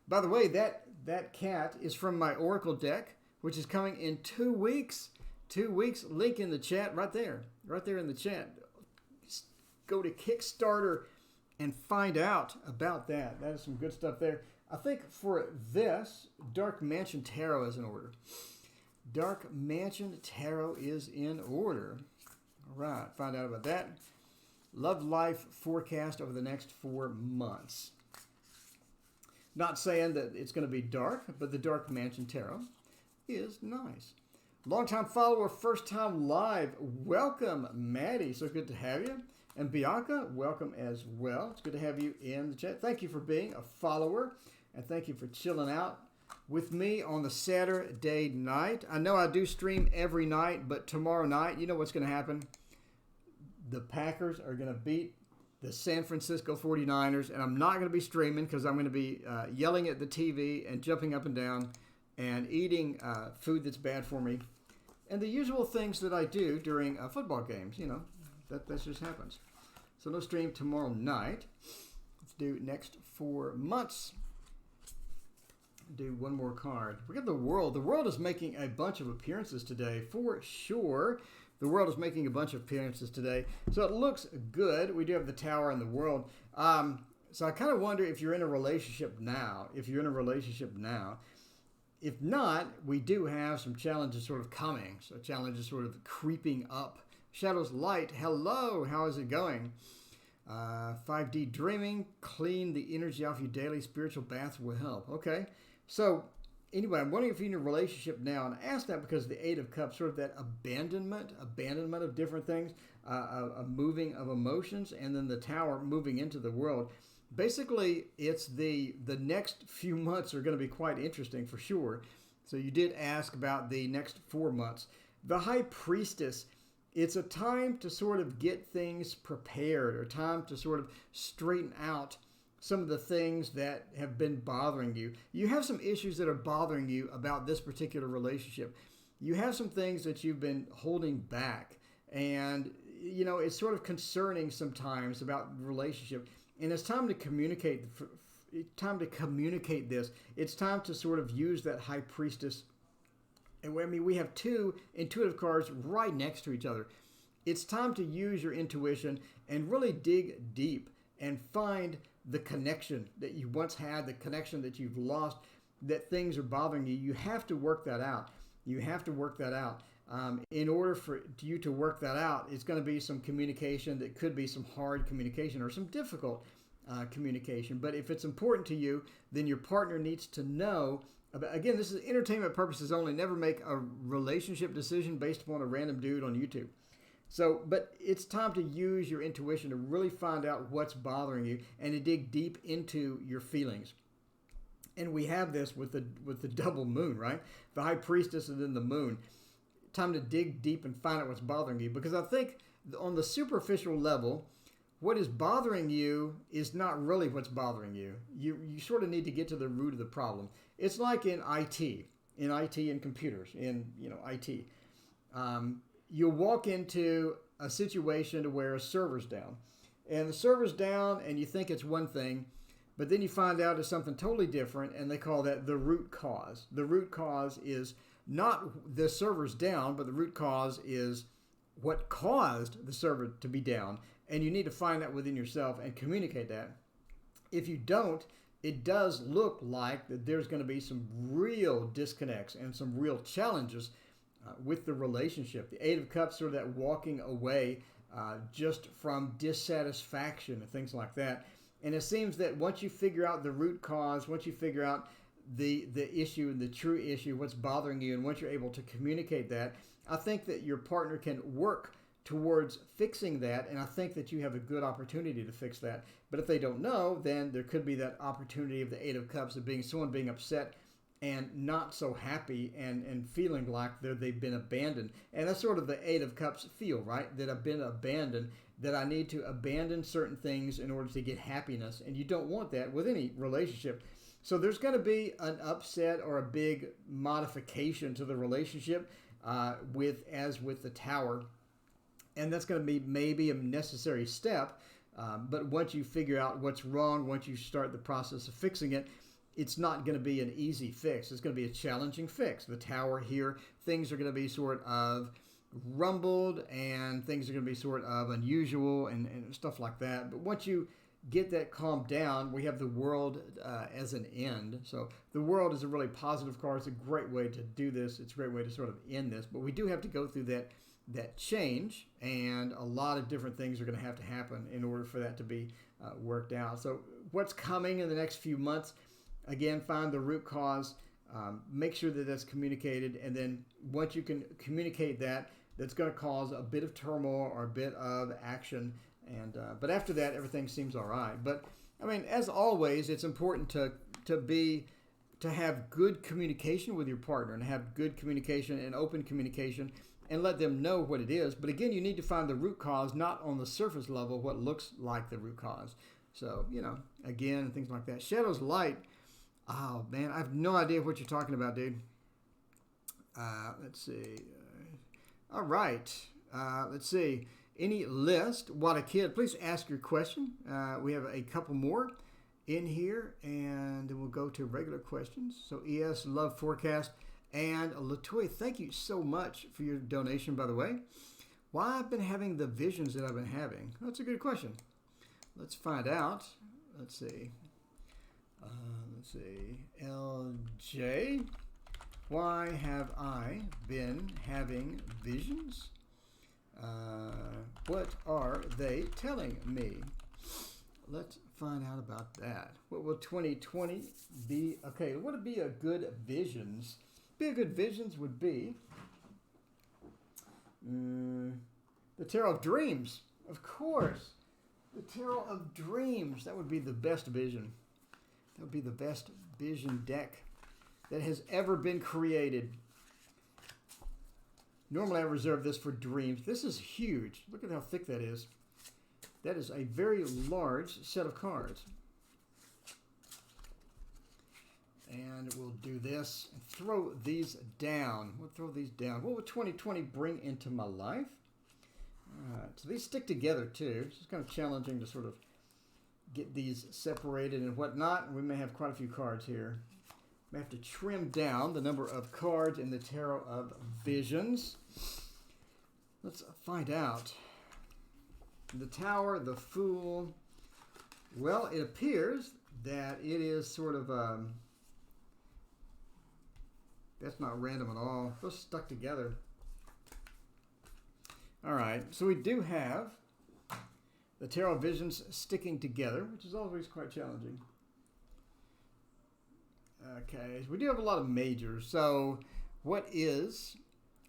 By the way, that cat is from my Oracle deck, which is coming in 2 weeks. 2 weeks. Link in the chat right there in the chat. Go to Kickstarter and find out about that. That is some good stuff there. I think for this, Dark Mansion Tarot is in order. Dark Mansion Tarot is in order. All right, find out about that. Love life forecast over the next 4 months. Not saying that it's going to be dark, but the Dark Mansion Tarot is nice. Longtime follower, first time live. Welcome, Maddie. So good to have you. And Bianca, welcome as well. It's good to have you in the chat. Thank you for being a follower, and thank you for chilling out with me on the Saturday night. I know I do stream every night, but tomorrow night, you know what's going to happen? The Packers are going to beat the San Francisco 49ers, and I'm not going to be streaming because I'm going to be yelling at the TV and jumping up and down and eating food that's bad for me, and the usual things that I do during football games. That just happens. So no stream tomorrow night. Let's do next 4 months. Do one more card. We got the World. The World is making a bunch of appearances today, for sure. The World is making a bunch of appearances today. So it looks good. We do have the Tower and the World. So I kind of wonder if you're in a relationship now. If not, we do have some challenges sort of coming. So challenges sort of creeping up. Shadows Light, hello, how is it going? 5D Dreaming, clean the energy off you daily, spiritual baths will help. Okay, so anyway, I'm wondering if you're in a relationship now, and I ask that because the Eight of Cups, sort of that abandonment of different things, a moving of emotions, and then the Tower moving into the World. Basically, it's the next few months are going to be quite interesting for sure. So you did ask about the next 4 months. The High Priestess, it's a time to sort of get things prepared, or time to sort of straighten out some of the things that have been bothering you. You have some issues that are bothering you about this particular relationship. You have some things that you've been holding back, and it's sort of concerning sometimes about the relationship. And it's time to communicate. This. It's time to sort of use that High Priestess. And we have 2 intuitive cards right next to each other. It's time to use your intuition and really dig deep and find the connection that you once had, the connection that you've lost, that things are bothering you. You have to work that out. In order for you to work that out, it's going to be some communication that could be some hard communication or some difficult communication. But if it's important to you, then your partner needs to know. Again, this is entertainment purposes only. Never make a relationship decision based upon a random dude on YouTube. So, but it's time to use your intuition to really find out what's bothering you and to dig deep into your feelings. And we have this with the double moon, right? The High Priestess and then the moon. Time to dig deep and find out what's bothering you. Because I think on the superficial level, what is bothering you is not really what's bothering you. You sort of need to get to the root of the problem. It's like in IT and computers, in IT. You'll walk into a situation to where a server's down. And the server's down and you think it's one thing, but then you find out it's something totally different, and they call that the root cause. The root cause is not the server's down, but the root cause is what caused the server to be down. And you need to find that within yourself and communicate that. If you don't, it does look like that there's going to be some real disconnects and some real challenges with the relationship. The Eight of Cups, sort of that walking away just from dissatisfaction and things like that. And it seems that once you figure out the root cause, once you figure out the issue and the true issue, what's bothering you, and once you're able to communicate that, I think that your partner can work towards fixing that, and I think that you have a good opportunity to fix that. But if they don't know, then there could be that opportunity of the Eight of Cups of someone being upset and not so happy and feeling like they've been abandoned. And that's sort of the Eight of Cups feel, right? That I've been abandoned, that I need to abandon certain things in order to get happiness. And you don't want that with any relationship. So there's going to be an upset or a big modification to the relationship as with the Tower. And that's going to be maybe a necessary step. But once you figure out what's wrong, once you start the process of fixing it, it's not going to be an easy fix. It's going to be a challenging fix. The Tower here, things are going to be sort of rumbled, and things are going to be sort of unusual and stuff like that. But once you get that calmed down, we have the World as an end. So the World is a really positive card. It's a great way to do this. It's a great way to sort of end this. But we do have to go through that change, and a lot of different things are going to have to happen in order for that to be worked out. So what's coming in the next few months? Again, find the root cause, make sure that that's communicated, and then once you can communicate that, that's going to cause a bit of turmoil or a bit of action. And but after that, everything seems all right. But I mean, as always, it's important to have good communication with your partner, and have good communication and open communication, and let them know what it is. But again, you need to find the root cause, not on the surface level, what looks like the root cause. So, again, things like that. Shadows Light. Oh, man, I have no idea what you're talking about, dude. Let's see. All right. Let's see. Any list? What a kid. Please ask your question. We have a couple more in here, and then we'll go to regular questions. So, ES Love Forecast. And Latoya, thank you so much for your donation, by the way. Why I've been having the visions that I've been having? That's a good question. Let's find out. Let's see. LJ, why have I been having visions? What are they telling me? Let's find out about that. What will 2020 be? Okay, what would be a good visions? A good visions would be the Tarot of Dreams, of course. The Tarot of Dreams. That would be the best vision. That would be the best vision deck that has ever been created. Normally I reserve this for dreams. This is huge. Look at how thick that is. That is a very large set of cards. And we'll do this and throw these down. We'll throw these down. What would 2020 bring into my life? So these stick together too. It's kind of challenging to sort of get these separated and whatnot. We may have quite a few cards here. We have to trim down the number of cards in the Tarot of Visions. Let's find out. The Tower, the Fool. Well, it appears that it is sort of that's not random at all. Those stuck together. All right, so we do have the Tarot of Visions sticking together, which is always quite challenging. Okay, we do have a lot of majors. So what is,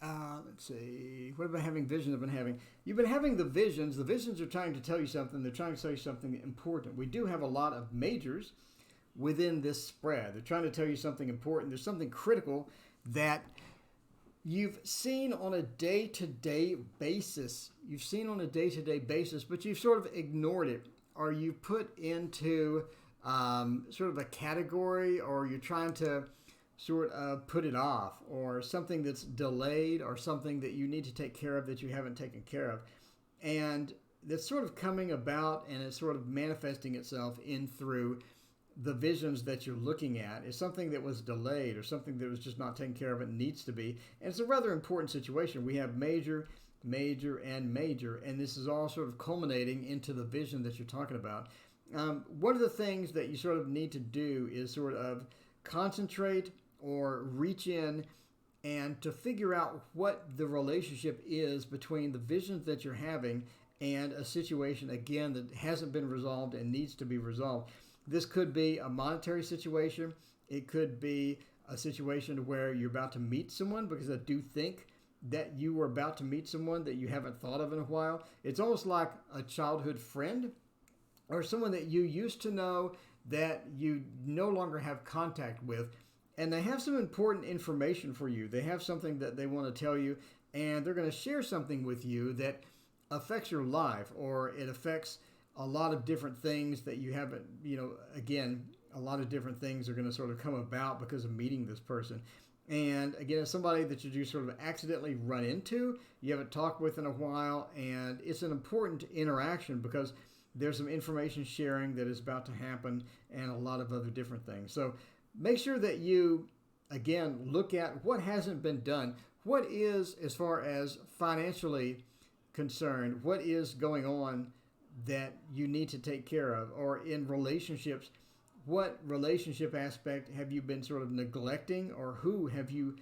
let's see, what have I been having visions I've been having? You've been having the visions. The visions are trying to tell you something. They're trying to tell you something important. We do have a lot of majors within this spread. They're trying to tell you something important. There's something critical that you've seen on a day-to-day basis. You've seen on a day-to-day basis, but you've sort of ignored it, or you put into sort of a category, or you're trying to sort of put it off, or something that's delayed, or something that you need to take care of that you haven't taken care of. and that's sort of coming about, and it's sort of manifesting itself in through the visions that you're looking at. Is something that was delayed or something that was just not taken care of and needs to be. And it's a rather important situation. We have major, major, and major, and this is all sort of culminating into the vision that you're talking about. One of the things that you sort of need to do is sort of concentrate or reach in and to figure out what the relationship is between the visions that you're having and a situation, again, that hasn't been resolved and needs to be resolved. This could be a monetary situation. It could be a situation where you're about to meet someone, because I do think that you were about to meet someone that you haven't thought of in a while. It's almost like a childhood friend or someone that you used to know that you no longer have contact with, and they have some important information for you. They have something that they want to tell you, and they're going to share something with you that affects your life, or it affects a lot of different things that you haven't, again, a lot of different things are going to sort of come about because of meeting this person. And again, it's somebody that you do sort of accidentally run into, you haven't talked with in a while, and it's an important interaction because there's some information sharing that is about to happen and a lot of other different things. So make sure that you, again, look at what hasn't been done. What is, as far as financially concerned, what is going on that you need to take care of? Or in relationships, what relationship aspect have you been sort of neglecting, or who have you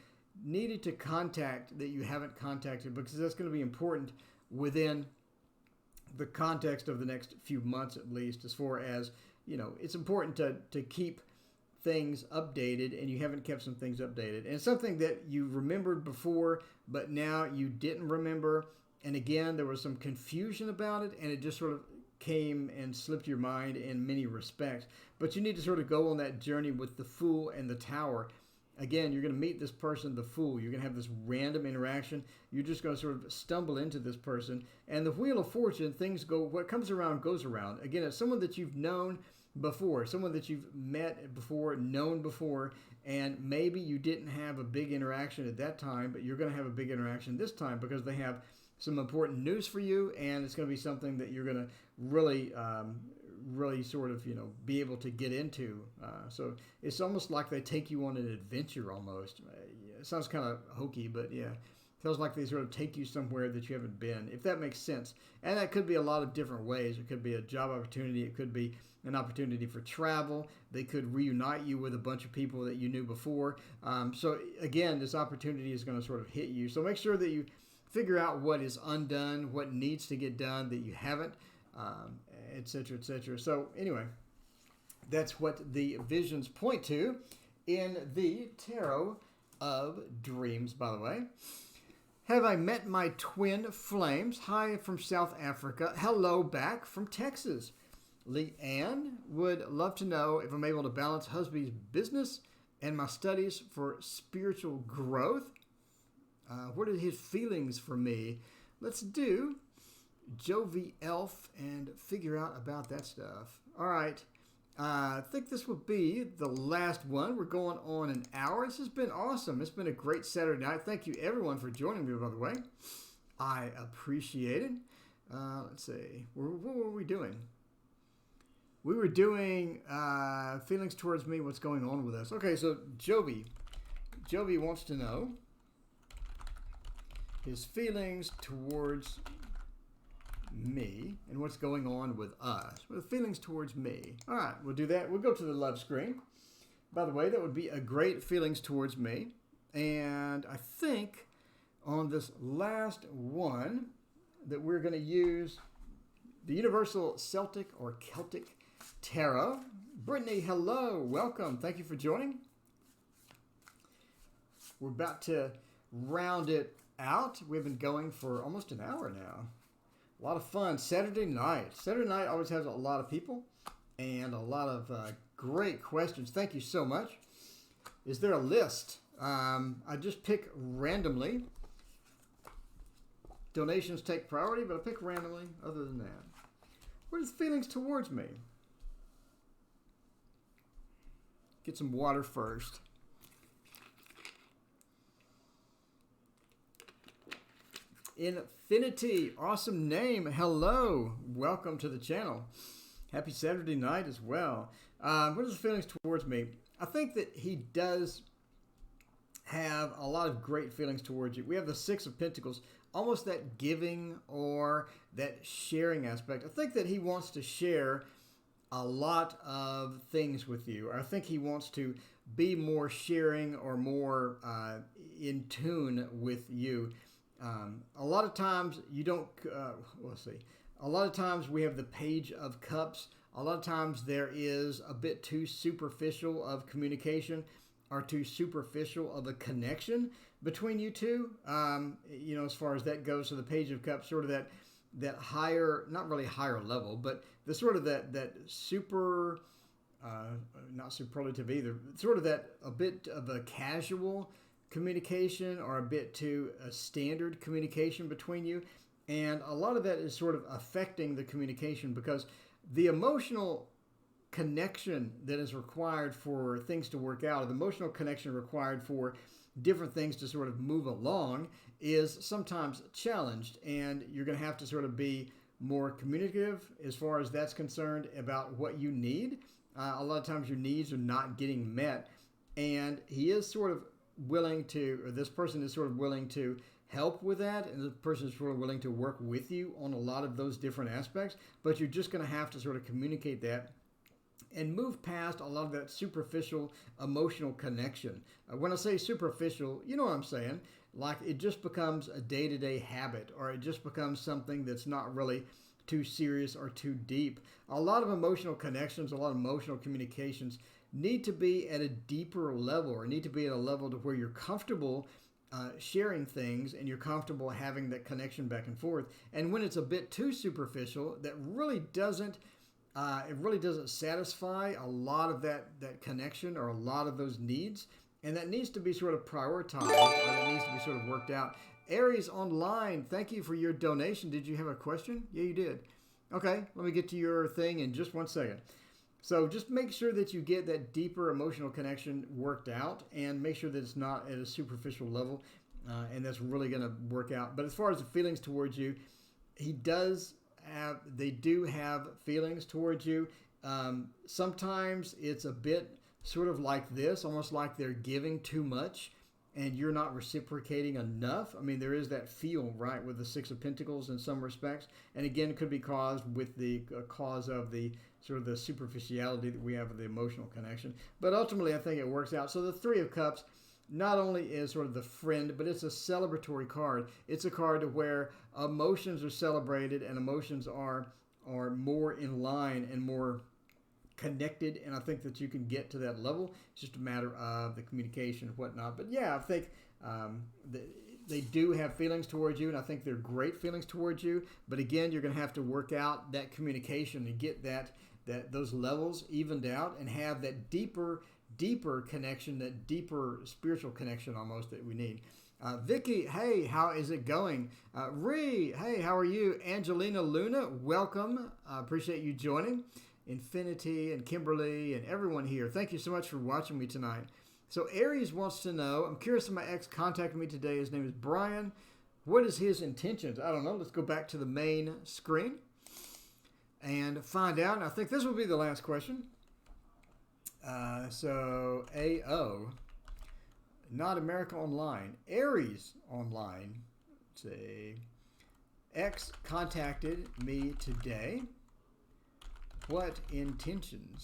needed to contact that you haven't contacted? Because that's going to be important within the context of the next few months, at least, as far as, it's important to keep things updated, and you haven't kept some things updated. And it's something that you remembered before, but now you didn't remember. And again, there was some confusion about it, and it just sort of came and slipped your mind in many respects. But you need to sort of go on that journey with the Fool and the Tower. Again, you're going to meet this person, the Fool. You're going to have this random interaction. You're just going to sort of stumble into this person. And the Wheel of Fortune, things go, what comes around goes around. Again, it's someone that you've known before, someone that you've met before, known before, and maybe you didn't have a big interaction at that time, but you're going to have a big interaction this time because they have some important news for you, and it's going to be something that you're going to really, really sort of, be able to get into. So it's almost like they take you on an adventure almost. It sounds kind of hokey, but yeah, it feels like they sort of take you somewhere that you haven't been, if that makes sense. And that could be a lot of different ways. It could be a job opportunity. It could be an opportunity for travel. They could reunite you with a bunch of people that you knew before. So again, this opportunity is going to sort of hit you. So make sure that you figure out what is undone, what needs to get done that you haven't, etc., etc. So anyway, that's what the visions point to in the Tarot of Dreams, by the way. Have I met my twin flames? Hi from South Africa. Hello back from Texas. Leanne would love to know if I'm able to balance husband's business and my studies for spiritual growth. What are his feelings for me? Let's do Jovi Elf and figure out about that stuff. All right. I think this will be the last one. We're going on an hour. This has been awesome. It's been a great Saturday night. Thank you, everyone, for joining me, by the way. I appreciate it. Let's see. What were we doing? We were doing feelings towards me, what's going on with us. Okay, so Jovi wants to know his feelings towards me and what's going on with us. Well, the feelings towards me. All right, we'll do that. We'll go to the love screen. By the way, that would be a great feelings towards me. And I think on this last one that we're going to use the Universal Celtic or Celtic Tarot. Brittany, hello. Welcome. Thank you for joining. We're about to round it out. We've been going for almost an hour now. A lot of fun. Saturday night. Saturday night always has a lot of people and a lot of great questions. Thank you so much. Is there a list? I just pick randomly. Donations take priority, but I pick randomly. Other than that, what is feelings towards me? Get some water first. Infinity. Awesome name. Hello. Welcome to the channel. Happy Saturday night as well. What are his feelings towards me? I think that he does have a lot of great feelings towards you. We have the Six of Pentacles, almost that giving or that sharing aspect. I think that he wants to share a lot of things with you. I think he wants to be more sharing or more in tune with you. A lot of times you don't, let's see, a lot of times we have the Page of Cups. A lot of times there is a bit too superficial of communication or too superficial of a connection between you two. You know, as far as that goes, so the Page of Cups, sort of that higher, not really higher level, but the sort of that super, not superlative either, sort of that a bit of a casual communication or a bit too a standard communication between you. And a lot of that is sort of affecting the communication because the emotional connection that is required for things to work out, or the emotional connection required for different things to sort of move along is sometimes challenged, and you're going to have to sort of be more communicative as far as that's concerned about what you need. A lot of times your needs are not getting met, and he is sort of willing to, or this person is sort of willing to help with that, and the person is sort of willing to work with you on a lot of those different aspects, but you're just going to have to sort of communicate that and move past a lot of that superficial emotional connection. When I say superficial, you know what I'm saying, like it just becomes a day-to-day habit, or it just becomes something that's not really too serious or too deep. A lot of emotional connections, a lot of emotional communications need to be at a deeper level, or need to be at a level to where you're comfortable sharing things and you're comfortable having that connection back and forth. And when it's a bit too superficial, that really doesn't it really doesn't satisfy a lot of that connection or a lot of those needs, and that needs to be sort of prioritized, or that needs to be sort of worked out. Aries online, thank you for your donation. Did you have a question? Yeah, you did. Okay, let me get to your thing in just 1 second. So just make sure that you get that deeper emotional connection worked out, and make sure that it's not at a superficial level, and that's really going to work out. But as far as the feelings towards you, they do have feelings towards you. Sometimes it's a bit sort of like this, almost like they're giving too much and you're not reciprocating enough. I mean, there is that feel, right, with the Six of Pentacles in some respects. And again, it could be caused with the cause of the sort of the superficiality that we have with the emotional connection. But ultimately, I think it works out. So the Three of Cups not only is sort of the friend, but it's a celebratory card. It's a card where emotions are celebrated and emotions are more in line and more connected, and I think that you can get to that level. It's just a matter of the communication and whatnot. But yeah, I think they do have feelings towards you, and I think they're great feelings towards you. But again, you're going to have to work out that communication and get those levels evened out, and have that deeper connection, that deeper spiritual connection almost that we need. Vicky, hey, how is it going? Ree, hey, how are you? Angelina Luna, welcome. Appreciate you joining. Infinity and Kimberly and everyone here, thank you so much for watching me tonight. So Aries wants to know, I'm curious if my ex contacted me today. His name is Brian. What is his intentions? I don't know. Let's go back to the main screen and find out. And I think this will be the last question. So AO, not America Online, Aries Online. Let's see. Ex contacted me today. What intentions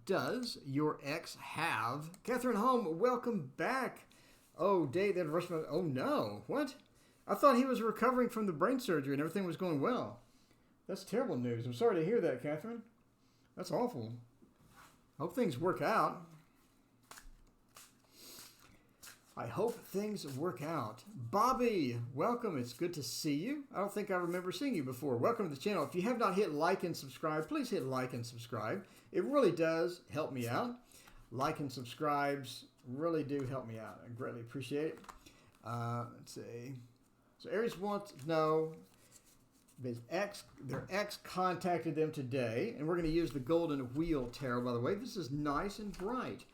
does your ex have? Catherine Home, welcome back. Oh, Dave, that rushman. Oh no, what? I thought he was recovering from the brain surgery and everything was going well. That's terrible news. I'm sorry to hear that, Catherine. That's awful. Hope things work out. I hope things work out. Bobby, welcome. It's good to see you. I don't think I remember seeing you before. Welcome to the channel. If you have not hit like and subscribe, please hit like and subscribe. It really does help me out. Like and subscribes really do help me out. I greatly appreciate it. Let's see. So Aries wants to know, their ex contacted them today, and we're going to use the Golden Wheel Tarot, by the way. This is nice and bright.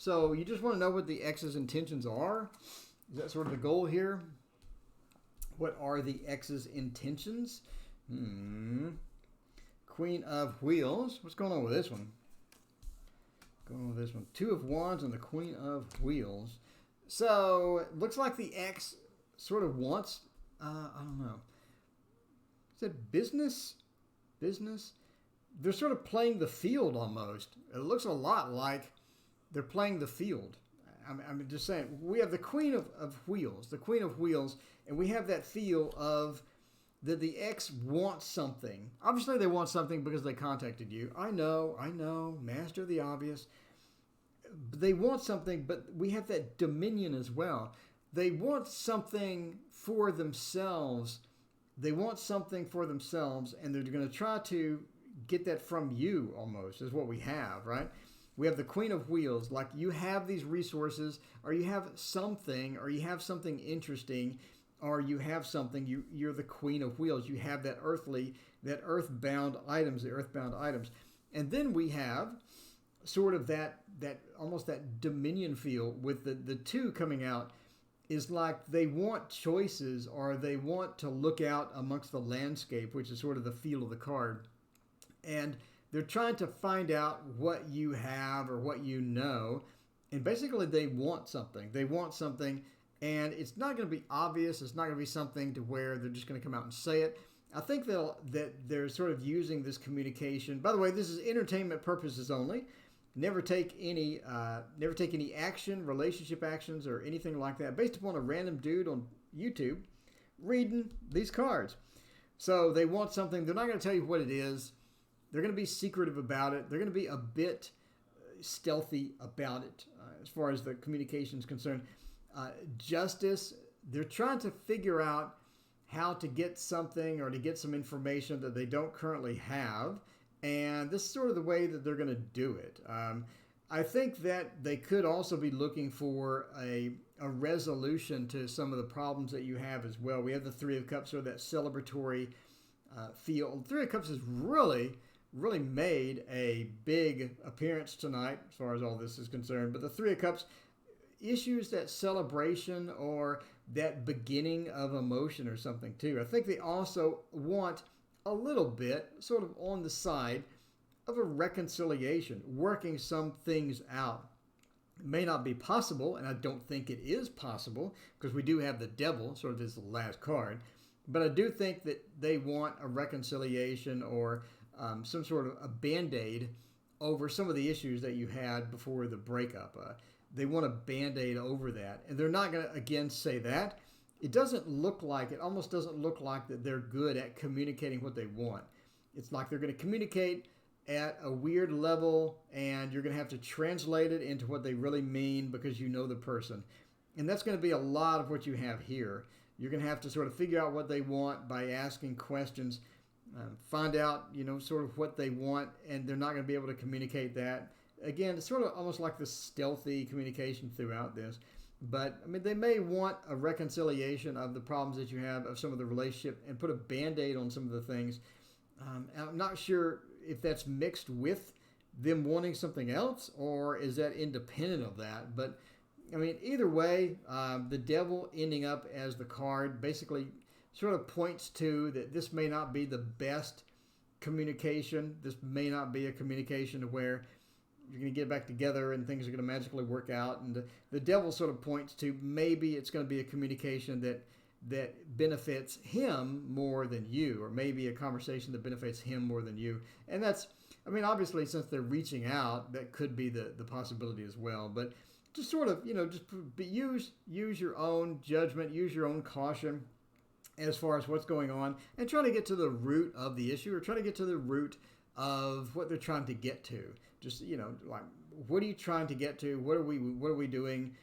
So you just want to know what the ex's intentions are? Is that sort of the goal here? What are the ex's intentions? Queen of Wheels. What's going on with this one? Two of Wands and the Queen of Wheels. So it looks like the ex sort of wants, I don't know. Is it business? Business? They're sort of playing the field almost. It looks a lot like they're playing the field. I'm just saying, we have the Queen of Wheels, and we have that feel of that the ex wants something. Obviously, they want something because they contacted you. I know, master of the obvious. They want something, but we have that dominion as well. They want something for themselves. And they're going to try to get that from you almost, is what we have, right? We have the Queen of Wheels, like you have these resources, or you have something interesting, or you have something, you're the Queen of Wheels. You have that earthbound items. And then we have sort of that almost that dominion feel with the two coming out, is like they want choices, or they want to look out amongst the landscape, which is sort of the feel of the card. And they're trying to find out what you have or what you know. And basically they want something. And it's not going to be obvious. It's not going to be something to where they're just going to come out and say it. I think that they're sort of using this communication. By the way, this is entertainment purposes only. Never take any action, relationship actions, or anything like that based upon a random dude on YouTube reading these cards. So they want something. They're not going to tell you what it is. They're going to be secretive about it. They're going to be a bit stealthy about it as far as the communication is concerned. Justice, they're trying to figure out how to get something or to get some information that they don't currently have. And this is sort of the way that they're going to do it. I think that they could also be looking for a resolution to some of the problems that you have as well. We have the Three of Cups, or that celebratory feel. The Three of Cups has really made a big appearance tonight as far as all this is concerned. But the Three of Cups issues that celebration or that beginning of emotion or something too. I think they also want a little bit sort of on the side of a reconciliation, working some things out. It may not be possible, and I don't think it is possible, because we do have the Devil sort of as the last card. But I do think that they want a reconciliation, or some sort of a Band-Aid over some of the issues that you had before the breakup. They want a Band-Aid over that. And they're not going to, again, say that. It almost doesn't look like that they're good at communicating what they want. It's like they're going to communicate at a weird level, and you're going to have to translate it into what they really mean because you know the person. And that's going to be a lot of what you have here. You're going to have to sort of figure out what they want by asking questions. Find out, sort of what they want, and they're not going to be able to communicate that. Again, it's sort of almost like this stealthy communication throughout this. But, they may want a reconciliation of the problems that you have, of some of the relationship, and put a Band-Aid on some of the things. I'm not sure if that's mixed with them wanting something else, or is that independent of that. But, either way, the Devil ending up as the card basically sort of points to that this may not be the best communication. This may not be a communication to where you're going to get back together and things are going to magically work out. And the Devil sort of points to maybe it's going to be a communication that benefits him more than you, or maybe a conversation that benefits him more than you. And that's, obviously, since they're reaching out, that could be the possibility as well. But just sort of, use your own judgment, use your own caution as far as what's going on, and try to get to the root of the issue, or try to get to the root of what they're trying to get to. Just, like, what are you trying to get to? What are we doing?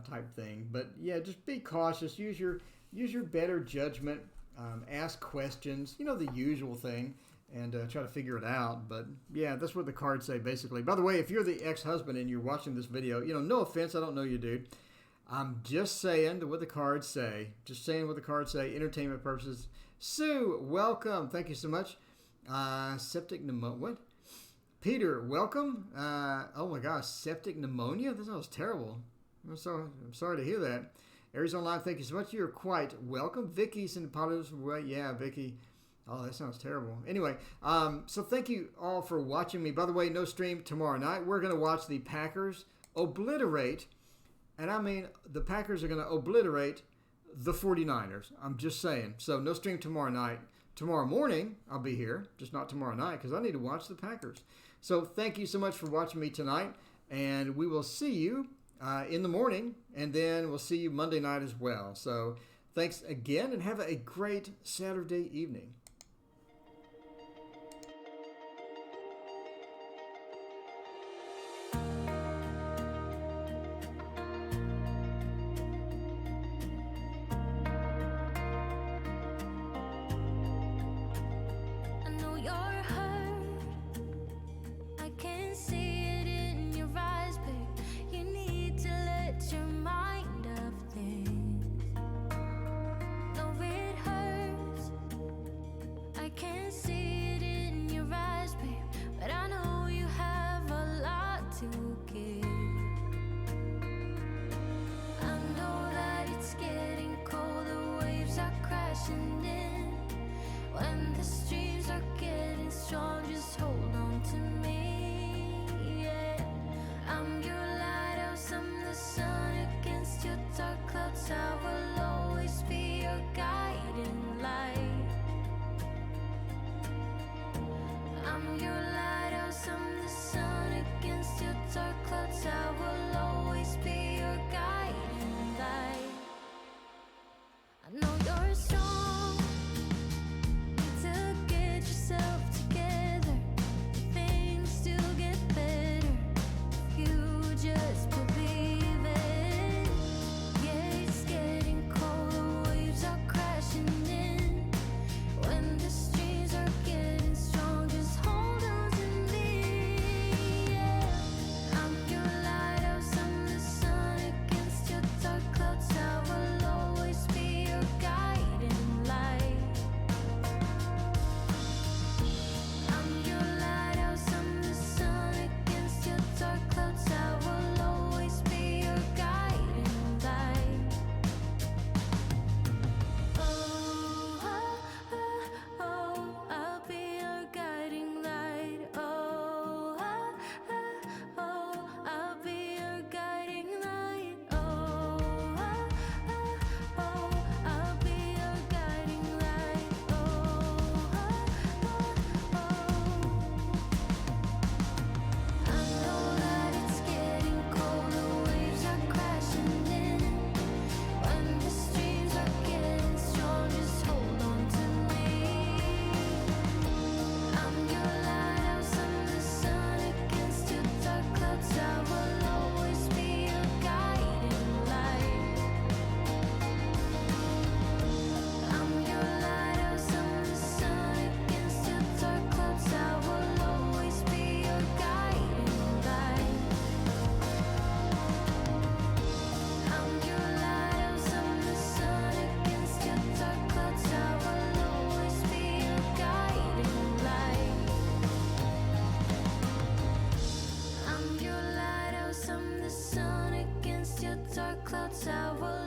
Type thing. But yeah, just be cautious. Use your better judgment. Ask questions. The usual thing, and try to figure it out. But yeah, that's what the cards say basically. By the way, if you're the ex-husband and you're watching this video, no offense, I don't know you, dude. I'm just saying what the cards say. Just saying what the cards say. Entertainment purposes. Sue, welcome. Thank you so much. Septic pneumonia. What? Peter, welcome. Oh my gosh, septic pneumonia? That sounds terrible. I'm sorry to hear that. Arizona Live, thank you so much. You're quite welcome. Vicky's in the positive way. Yeah, Vicky. Oh, that sounds terrible. Anyway, so thank you all for watching me. By the way, no stream tomorrow night. We're going to watch the Packers obliterate, and I mean the Packers are going to obliterate the 49ers. I'm just saying. So no stream tomorrow night. Tomorrow morning, I'll be here, just not tomorrow night, because I need to watch the Packers. So thank you so much for watching me tonight, and we will see you in the morning, and then we'll see you Monday night as well. So thanks again, and have a great Saturday evening. Dark clouds, I will